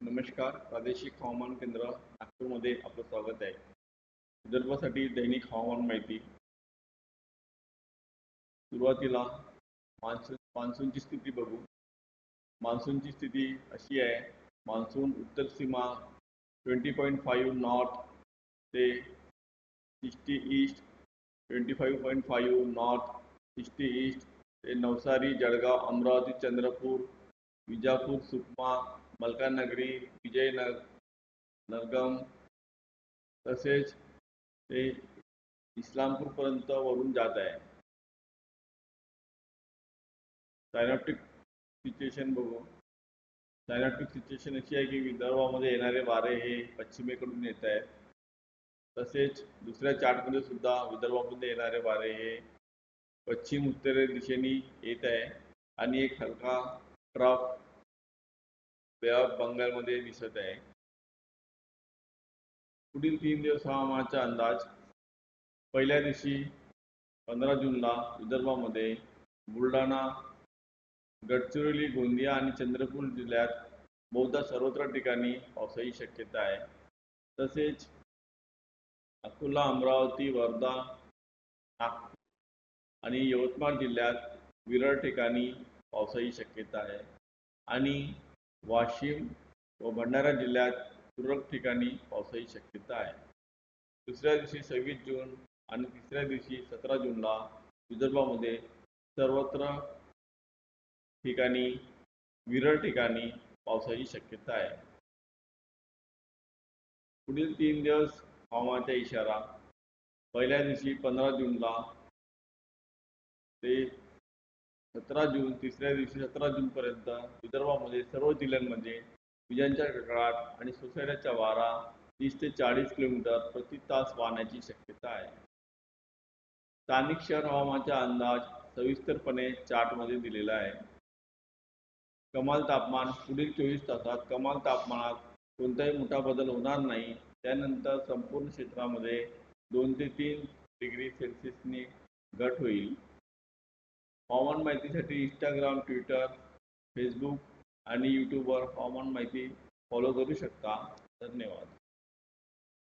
नमस्कार. प्रादेशिक हवामान केंद्र नागपूरमध्ये आपलं स्वागत आहे. विदर्भासाठी दैनिक हवामान माहिती. सुरुवातीला मान्सूनची स्थिती बघू. मान्सूनची स्थिती अशी आहे. मान्सून उत्तर सीमा 20.5 नॉर्थ ते 60 ईस्ट, 25.5 नॉर्थ 60 ईस्ट ते नवसारी, जळगाव, अमरावती, चंद्रपूर, विजापूर, सुकमा, मलकानगिरी, विजयनगरम तसेच ते इस्लामपूरपर्यंत वरून जात आहे. सायनॉप्टिक सिच्युएशन बघू. सायनॉप्टिक सिच्युएशन अशी आहे की विदर्भामध्ये येणारे वारे हे पश्चिमेकडून येत आहेत. तसेच दुसऱ्या चार्टमध्ये सुद्धा विदर्भामध्ये येणारे वारे हे पश्चिम उत्तर दिशेने येत आहे आणि एक हलका ट्रफ बे ऑफ बंगालमध्ये दिसत आहे. पुढील 3 दिवस हवामानाचा अंदाज. पहिल्या दिवशी 15 जूनला विदर्भामध्ये बुलढाणा, गडचिरोली, गोंदिया आणि चंद्रपूर जिल्ह्यात बहुधा सर्वत्र ठिकाणी पावसाची शक्यता आहे. तसेच अकोला, अमरावती, वर्धा, नागपूर आणि यवतमाळ जिल्ह्यात विरळ ठिकाणी पावसाची शक्यता आहे आणि वाशिम व भंडारा जिल्ह्यात तुरळक ठिकाणी पावसाची शक्यता आहे. दुसऱ्या दिवशी 26 जून आणि तिसऱ्या दिवशी 17 जूनला विदर्भामध्ये सर्वत्र ठिकाणी विरळ ठिकाणी पावसाची शक्यता आहे. पुढील 3 दिवस हवामानाचा इशारा. पहिल्या दिवशी 15 जूनला ते 17 जून, तिसऱ्या दिवशी 17 जूनपर्यंत विदर्भामध्ये सर्व जिल्ह्यांमध्ये विजांच्या कडकडाट आणि सोसाट्याचा वारा 30 ते 40 किलोमीटर प्रति तास वाहण्याची शक्यता आहे. स्थानिक शहर हवामानाचा अंदाज सविस्तरपणे चार्टमध्ये दिलेला आहे. कमाल तापमान. पुढील 24 तासात कमाल तापमानात कोणताही मोठा बदल होणार नाही. त्यानंतर संपूर्ण क्षेत्रामध्ये 2 ते 3 डिग्री सेल्सिअसनी घट होईल. हवामान माहितीसाठी इंस्टाग्राम, ट्विटर, फेसबुक आणि यूट्यूबवर हवामान माहिती फॉलो करू शकता. धन्यवाद.